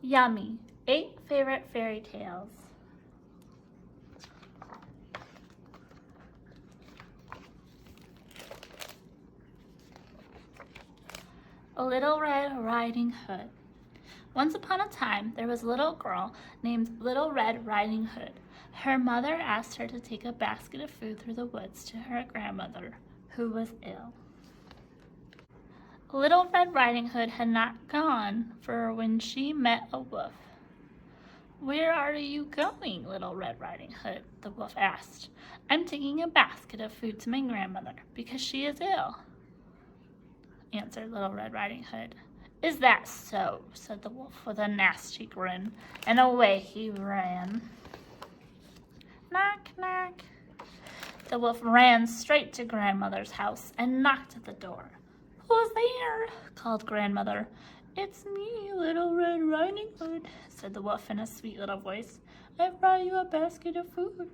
Yummy. 8 favorite fairy tales. Little Red Riding Hood. Once upon a time, there was a little girl named Little Red Riding Hood. Her mother asked her to take a basket of food through the woods to her grandmother, who was ill. Little Red Riding Hood had not gone far when she met a wolf. "Where are you going, Little Red Riding Hood?" the wolf asked. "I'm taking a basket of food to my grandmother because she is ill," answered Little Red Riding Hood. "Is that so?" said the wolf with a nasty grin, and away he ran. Knock, knock. The wolf ran straight to grandmother's house and knocked at the door. "Who's there?" called grandmother. "It's me, Little Red Riding Hood," said the wolf in a sweet little voice. "I brought you a basket of food."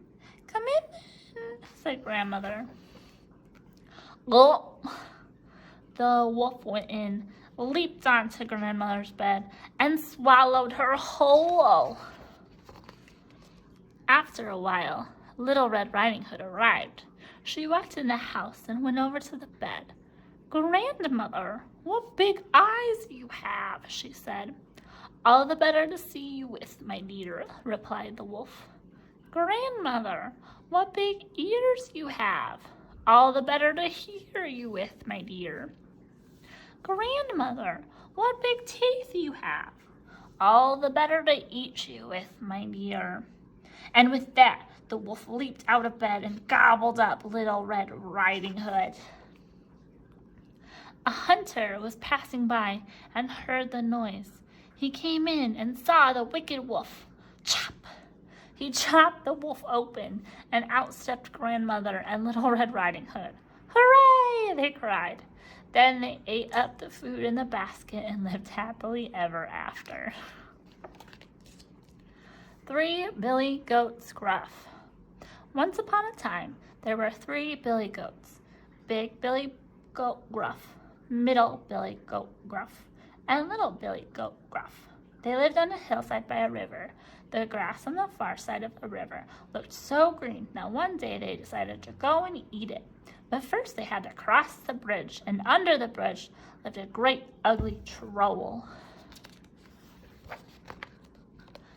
"Come in," said grandmother. Gulp. The wolf went in, leaped onto grandmother's bed, and swallowed her whole. After a while, Little Red Riding Hood arrived. She walked in the house and went over to the bed. "Grandmother, what big eyes you have," she said. "All the better to see you with, my dear," replied the wolf. "Grandmother, what big ears you have. All the better to hear you with, my dear." "Grandmother, what big teeth you have. All the better to eat you with, my dear." And with that, the wolf leaped out of bed and gobbled up Little Red Riding Hood. A hunter was passing by and heard the noise. He came in and saw the wicked wolf. Chop! He chopped the wolf open, and out stepped grandmother and Little Red Riding Hood. "Hooray!" they cried. Then they ate up the food in the basket and lived happily ever after. 3 Billy Goats Gruff. Once upon a time, there were 3 Billy Goats. Big Billy Goat Gruff, Middle Billy Goat Gruff, and Little Billy Goat Gruff. They lived on a hillside by a river. The grass on the far side of the river looked so green that one day they decided to go and eat it. But first they had to cross the bridge, and under the bridge lived a great ugly troll.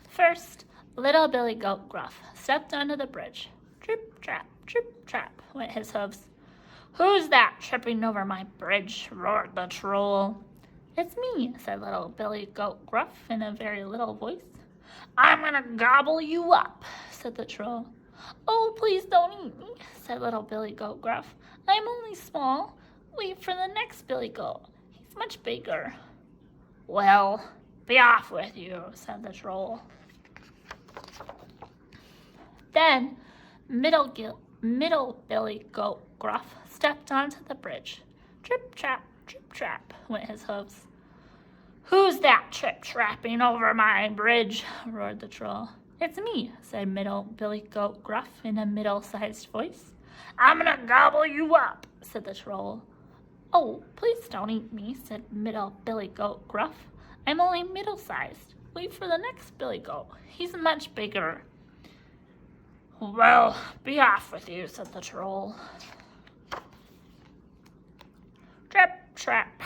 First, Little Billy Goat Gruff stepped onto the bridge. Trip, trap, went his hooves. "Who's that tripping over my bridge?" roared the troll. "It's me," said Little Billy Goat Gruff in a very little voice. "I'm gonna gobble you up," said the troll. "Oh, please don't eat me," said Little Billy Goat Gruff. "I'm only small. Wait for the next Billy Goat. He's much bigger." "Well, be off with you," said the troll. Then Middle Billy Goat Gruff stepped onto the bridge. Trip, trap, went his hooves. "Who's that trip-trapping over my bridge?" roared the troll. "It's me," said Middle Billy Goat Gruff in a middle-sized voice. "I'm gonna gobble you up," said the troll. "Oh, please don't eat me," said Middle Billy Goat Gruff. "I'm only middle-sized. Wait for the next Billy Goat. He's much bigger." "Well, be off with you," said the troll. Trip, trap.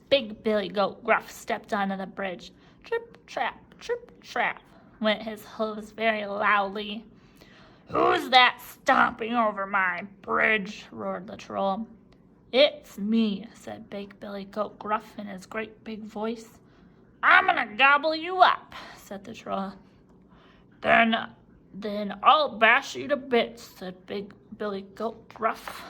Big Billy Goat Gruff stepped onto the bridge. Trip, trap, went his hooves very loudly. "Who's that stomping over my bridge?" roared the troll. "It's me," said Big Billy Goat Gruff in his great big voice. "I'm gonna gobble you up," said the troll. Then I'll bash you to bits," said Big Billy Goat Gruff.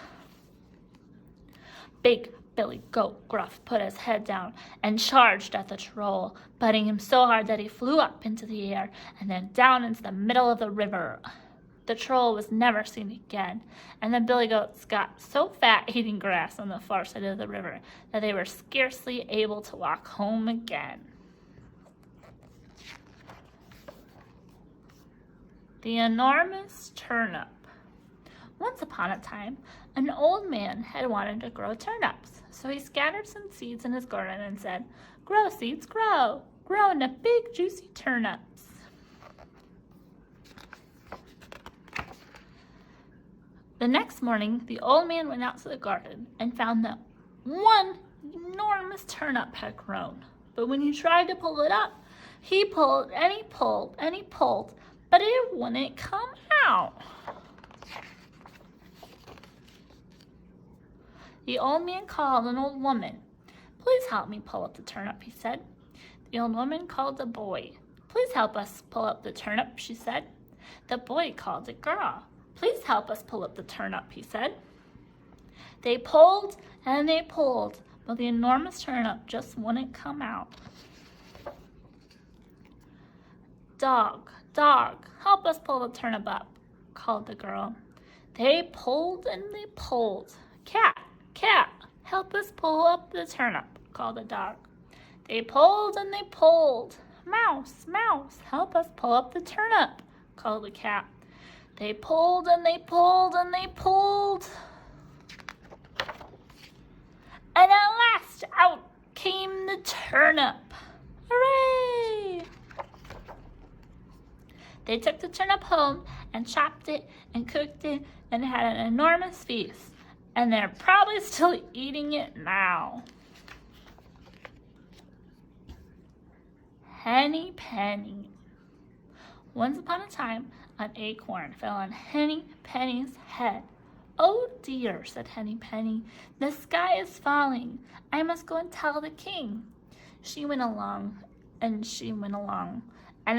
Big Billy Goat Gruff put his head down and charged at the troll, butting him so hard that he flew up into the air and then down into the middle of the river. The troll was never seen again, and the Billy Goats got so fat eating grass on the far side of the river that they were scarcely able to walk home again. The Enormous Turnip. Once upon a time, an old man had wanted to grow turnips, so he scattered some seeds in his garden and said, "Grow, seeds, grow! grow into big, juicy turnips. The next morning, the old man went out to the garden and found that one enormous turnip had grown. But when he tried to pull it up, he pulled and he pulled and he pulled, but it wouldn't come out. The old man called an old woman. "Please help me pull up the turnip," he said. The old woman called the boy. "Please help us pull up the turnip," she said. The boy called the girl. "Please help us pull up the turnip," he said. They pulled and they pulled, but the enormous turnip just wouldn't come out. "Dog, dog, help us pull the turnip up," called the girl. They pulled and they pulled. "Cat, cat, help us pull up the turnip," called the dog. They pulled and they pulled. "Mouse, mouse, help us pull up the turnip," called the cat. They pulled and they pulled and they pulled. And at last out came the turnip. Hooray! They took the turnip home and chopped it and cooked it and had an enormous feast. And they're probably still eating it now. Henny Penny. Once upon a time, an acorn fell on Henny Penny's head. "Oh dear," said Henny Penny, "the sky is falling. I must go and tell the king." She went along, and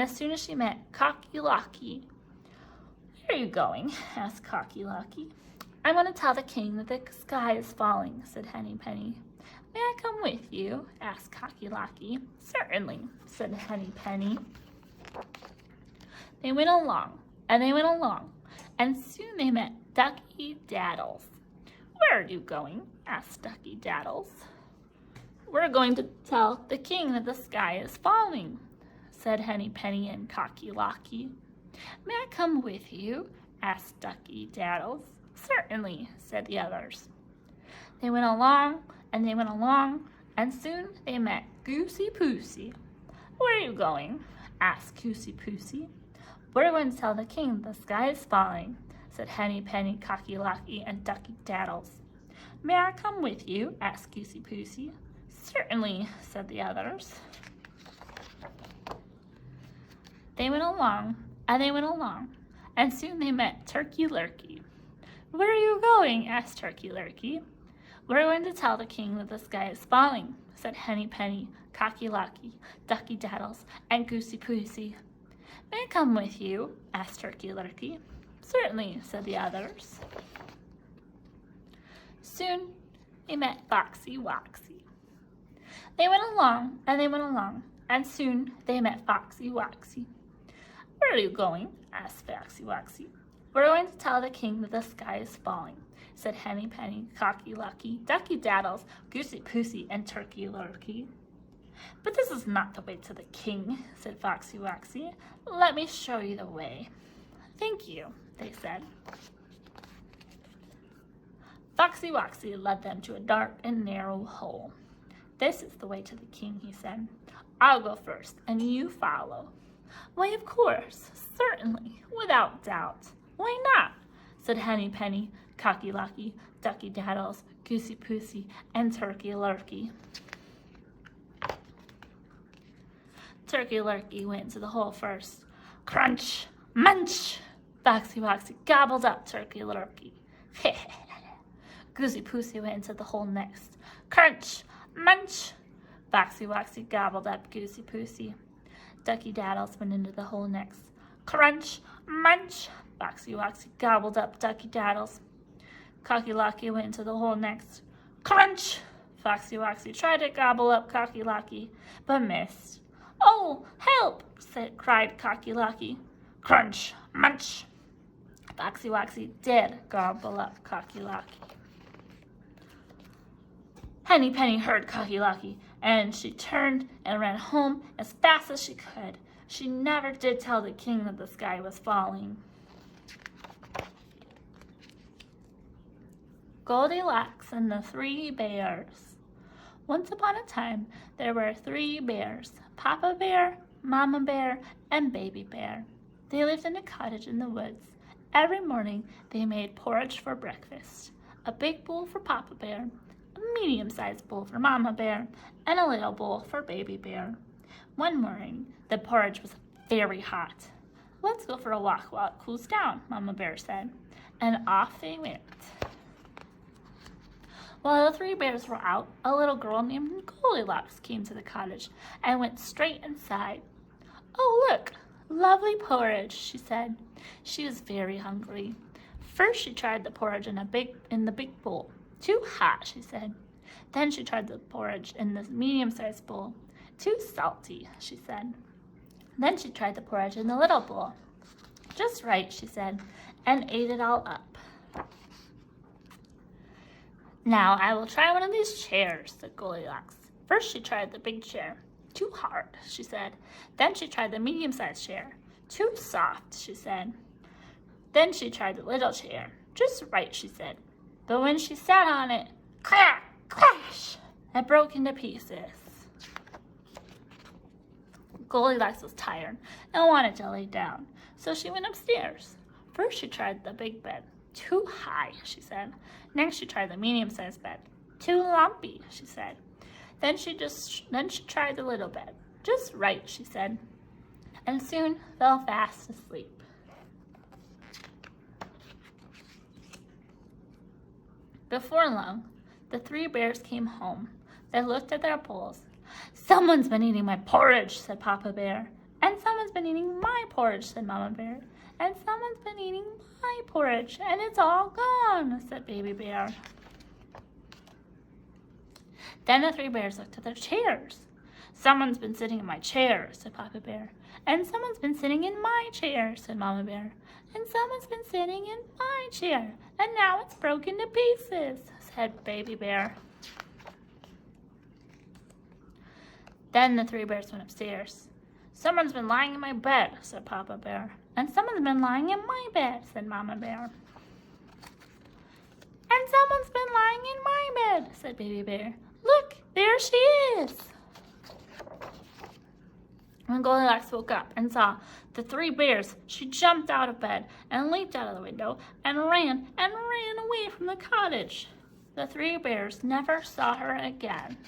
as soon as she met Cocky Locky. "Where are you going?" asked Cocky Locky. "I'm going to tell the king that the sky is falling," said Henny Penny. "May I come with you?" asked Cocky Locky. "Certainly," said Henny Penny. They went along, and soon they met Ducky Daddles. "Where are you going?" asked Ducky Daddles. "We're going to tell the king that the sky is falling," said Henny Penny and Cocky Locky. "May I come with you?" asked Ducky Daddles. "Certainly," said the others. They went along, and soon they met Goosey Poosey. "Where are you going?" asked Goosey Poosey. "We're going to tell the king the sky is falling," said Henny Penny, Cocky Locky, and Ducky Daddles. "May I come with you?" asked Goosey Poosey. "Certainly," said the others. They went along, and soon they met Turkey Lurkey. "Where are you going?" asked Turkey Lurkey. "We're going to tell the king that the sky is falling," said Henny Penny, Cocky Locky, Ducky Daddles, and Goosey Poosey. "May I come with you?" asked Turkey Lurkey. "Certainly," said the others. Soon they met Foxy Woxy. They went along, and soon they met Foxy Woxy. "Where are you going?" asked Foxy Woxy. "We're going to tell the king that the sky is falling," said Henny Penny, Cocky Locky, Ducky Daddles, Goosey Poosey, and Turkey Lurkey. "But this is not the way to the king," said Foxy Woxy. "Let me show you the way." "Thank you," they said. Foxy Woxy led them to a dark and narrow hole. "This is the way to the king," he said. "I'll go first, and you follow." "Why, of course, certainly, without doubt. Why not?" said Henny Penny, Cocky Locky, Ducky Daddles, Goosey Poosey, and Turkey Lurkey. Turkey Lurkey went into the hole first. Crunch! Munch! Foxy Woxy gobbled up Turkey Lurkey. Goosey Poosey went into the hole next. Crunch! Munch! Foxy Woxy gobbled up Goosey Poosey. Ducky Daddles went into the hole next. Crunch! Munch! Foxy Woxy gobbled up Ducky Daddles. Cocky Locky went into the hole next. Crunch! Foxy Woxy tried to gobble up Cocky Locky, but missed. "Oh, help!" cried Cocky Locky. Crunch! Munch! Foxy Woxy did gobble up Cocky Locky. Henny Penny heard Cocky Locky, and she turned and ran home as fast as she could. She never did tell the king that the sky was falling. Goldilocks and the Three Bears. Once upon a time, there were 3 bears, Papa Bear, Mama Bear, and Baby Bear. They lived in a cottage in the woods. Every morning, they made porridge for breakfast. A big bowl for Papa Bear, a medium-sized bowl for Mama Bear, and a little bowl for Baby Bear. One morning, the porridge was very hot. "Let's go for a walk while it cools down," Mama Bear said, and off they went. While the 3 bears were out, a little girl named Goldilocks came to the cottage and went straight inside. "Oh, look, lovely porridge," she said. She was very hungry. First she tried the porridge in the big bowl. "Too hot," she said. Then she tried the porridge in the medium-sized bowl. "Too salty," she said. Then she tried the porridge in the little bowl. "Just right," she said, and ate it all up. "Now I will try one of these chairs," said Goldilocks. First she tried the big chair. "Too hard," she said. Then she tried the medium-sized chair. "Too soft," she said. Then she tried the little chair. "Just right," she said. But when she sat on it, crack, crash, it broke into pieces. Goldilocks was tired and wanted to lay down, so she went upstairs. First she tried the big bed. "Too high," she said. Next she tried the medium-sized bed. "Too lumpy," she said. Then she tried the little bed. "Just right," she said, and soon fell fast asleep. Before long, the 3 bears came home. They looked at their bowls. "Someone's been eating my porridge," said Papa Bear. "And someone's been eating my porridge," said Mama Bear. "And someone's been eating my porridge, and it's all gone," said Baby Bear. Then the 3 bears looked at their chairs. "Someone's been sitting in my chair," said Papa Bear. "And someone's been sitting in my chair," said Mama Bear. "And someone's been sitting in my chair, and now it's broken to pieces," said Baby Bear. Then the 3 bears went upstairs. "Someone's been lying in my bed," said Papa Bear. "And someone's been lying in my bed," said Mama Bear. "And someone's been lying in my bed," said Baby Bear. "Look, there she is." When Goldilocks woke up and saw the 3 bears, she jumped out of bed and leaped out of the window and ran away from the cottage. The 3 bears never saw her again.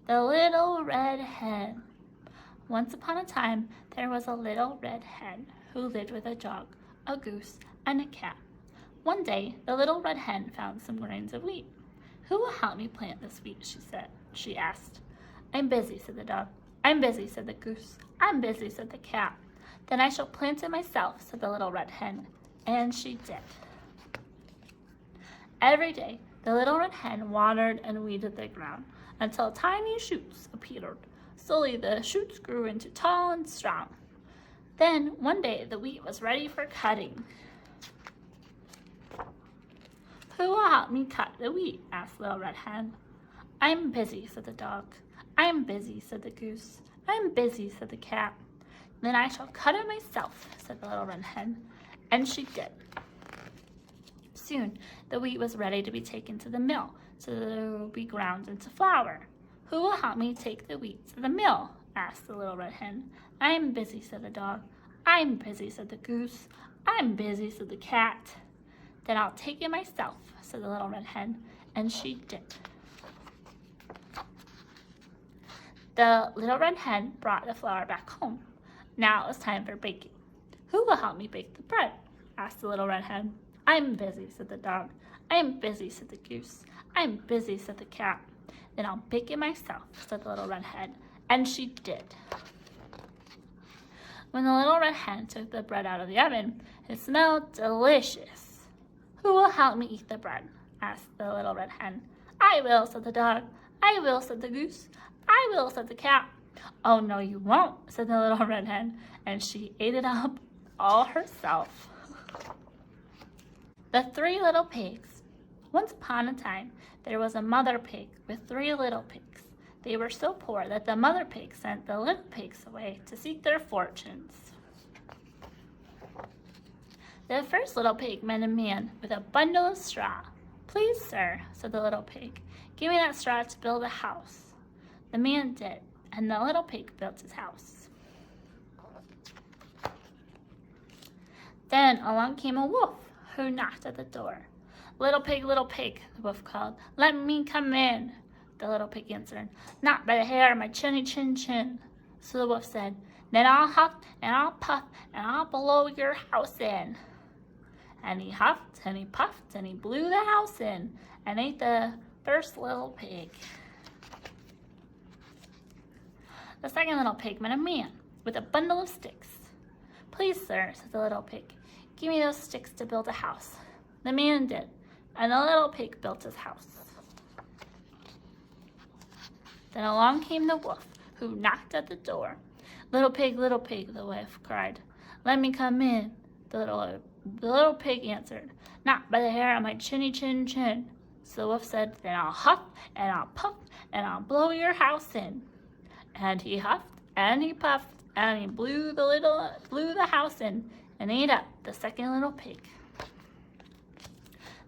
The Little Red Hen. Once upon a time, there was a little red hen who lived with a dog, a goose, and a cat. One day, the little red hen found some grains of wheat. "Who will help me plant this wheat?" she asked. "I'm busy," said the dog. "I'm busy," said the goose. "I'm busy," said the cat. "Then I shall plant it myself," said the little red hen. And she did. Every day, the little red hen watered and weeded the ground until tiny shoots appeared. Slowly, the shoots grew into tall and strong. Then, one day, the wheat was ready for cutting. "Who will help me cut the wheat?" asked the little red hen. "I'm busy," said the dog. "I'm busy," said the goose. "I'm busy," said the cat. "Then I shall cut it myself," said the little red hen. And she did. Soon, the wheat was ready to be taken to the mill, so that it would be ground into flour. "Who will help me take the wheat to the mill?" asked the little red hen. "I'm busy," said the dog. "I'm busy," said the goose. "I'm busy," said the cat. "Then I'll take it myself," said the little red hen, and she did. The little red hen brought the flour back home. Now it was time for baking. "Who will help me bake the bread?" asked the little red hen. "I'm busy," said the dog. "I'm busy," said the goose. "I'm busy," said the cat. "Then I'll bake it myself," said the little red hen, and she did. When the little red hen took the bread out of the oven, it smelled delicious. "Who will help me eat the bread?" asked the little red hen. "I will," said the dog. "I will," said the goose. "I will," said the cat. "Oh, no, you won't," said the little red hen, and she ate it up all herself. The 3 little pigs. Once upon a time, there was a mother pig with 3 little pigs. They were so poor that the mother pig sent the little pigs away to seek their fortunes. The first little pig met a man with a bundle of straw. "Please, sir," said the little pig, "give me that straw to build a house." The man did, and the little pig built his house. Then along came a wolf, who knocked at the door. Little pig, the wolf called, "Let me come in." The little pig answered, "Not by the hair of my chinny chin chin." So the wolf said, "Then I'll huff and I'll puff and I'll blow your house in." And he huffed and he puffed and he blew the house in and ate the first little pig. The second little pig met a man with a bundle of sticks. "Please, sir," said the little pig, "give me those sticks to build a house." The man did, and the little pig built his house. Then along came the wolf, who knocked at the door. Little pig, the wolf cried, "Let me come in." The little pig answered, "Not by the hair on my chinny chin chin." So the wolf said, "Then I'll huff and I'll puff and I'll blow your house in." And he huffed and he puffed and he blew the house in and ate up the second little pig.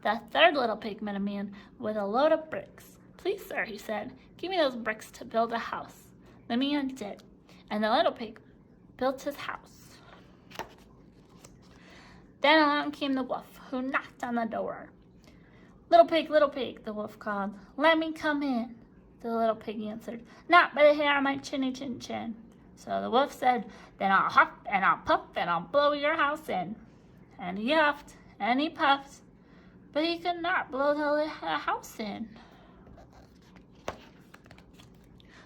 The third little pig met a man with a load of bricks. "Please, sir," he said, "give me those bricks to build a house." The man did, and the little pig built his house. Then along came the wolf, who knocked on the door. Little pig, the wolf called, "Let me come in." The little pig answered, "Not by the hair on my chinny chin chin." So the wolf said, "Then I'll huff and I'll puff and I'll blow your house in." And he huffed and he puffed, but he could not blow the house in.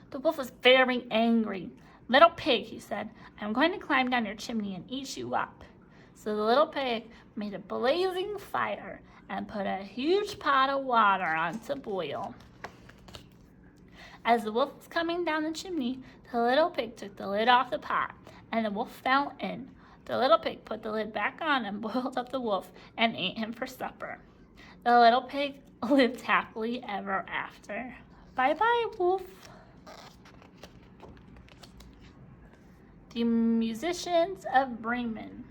The wolf was very angry. "Little pig," he said, "I'm going to climb down your chimney and eat you up." So the little pig made a blazing fire and put a huge pot of water on to boil. As the wolf was coming down the chimney, the little pig took the lid off the pot, and the wolf fell in. The little pig put the lid back on and boiled up the wolf and ate him for supper. The little pig lived happily ever after. Bye-bye, wolf. The musicians of Bremen.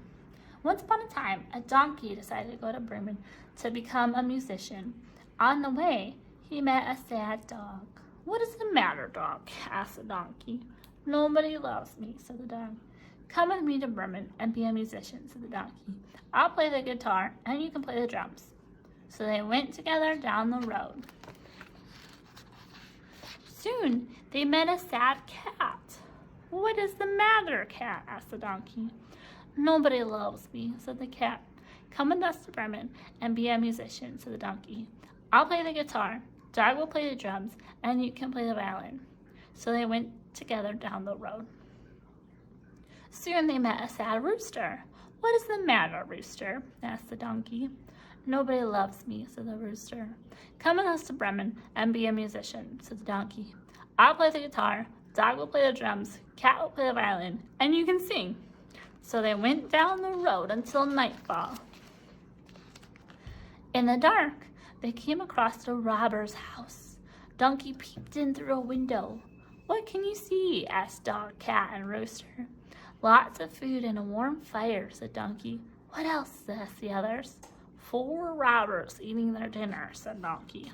Once upon a time, a donkey decided to go to Bremen to become a musician. On the way, he met a sad dog. "What is the matter, dog?" asked the donkey. "Nobody loves me," said the dog. "Come with me to Bremen and be a musician," said the donkey. "I'll play the guitar and you can play the drums." So they went together down the road. Soon they met a sad cat. "What is the matter, cat?" asked the donkey. "Nobody loves me," said the cat. "Come with us to Bremen and be a musician," said the donkey. "I'll play the guitar, dog will play the drums, and you can play the violin." So they went together down the road. Soon they met a sad rooster. "What is the matter, rooster?" asked the donkey. "Nobody loves me," said the rooster. "Come with us to Bremen and be a musician," said the donkey. "I'll play the guitar, dog will play the drums, cat will play the violin, and you can sing." So they went down the road until nightfall. In the dark, they came across a robber's house. Donkey peeped in through a window. "What can you see?" asked dog, cat, and rooster. "Lots of food and a warm fire," said Donkey. "What else?" asked the others. "4 robbers eating their dinner," said Donkey.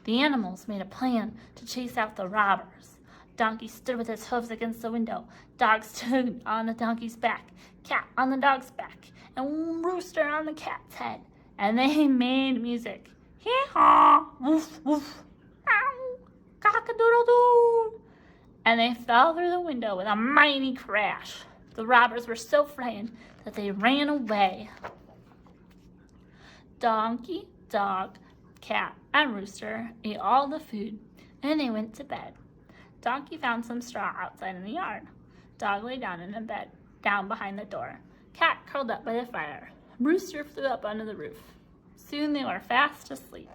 The animals made a plan to chase out the robbers. Donkey stood with his hooves against the window. Dog stood on the donkey's back, cat on the dog's back, and rooster on the cat's head. And they made music. Hee-haw, woof, woof, ow, cock-a-doodle-doo. And they fell through the window with a mighty crash. The robbers were so frightened that they ran away. Donkey, dog, cat, and rooster ate all the food, and they went to bed. Donkey found some straw outside in the yard. Dog lay down in a bed, down behind the door. Cat curled up by the fire. Rooster flew up under the roof. Soon they were fast asleep.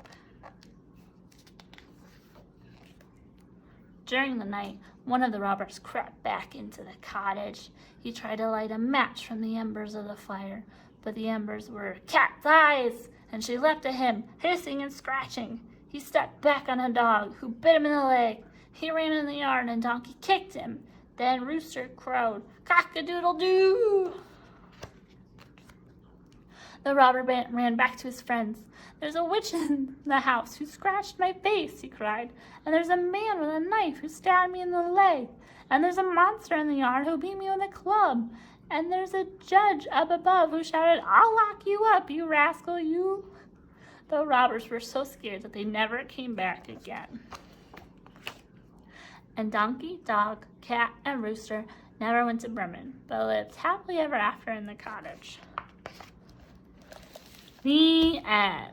During the night, one of the robbers crept back into the cottage. He tried to light a match from the embers of the fire, but the embers were Cat's eyes, and she leapt at him, hissing and scratching. He stepped back on a dog, who bit him in the leg. He ran in the yard, and Donkey kicked him. Then Rooster crowed, "Cock-a-doodle-doo!" The robber ran back to his friends. "There's a witch in the house who scratched my face," he cried. "And there's a man with a knife who stabbed me in the leg. And there's a monster in the yard who beat me with a club. And there's a judge up above who shouted, 'I'll lock you up, you rascal, you.'" The robbers were so scared that they never came back again. And donkey, dog, cat, and rooster never went to Bremen, but lived happily ever after in the cottage. The end.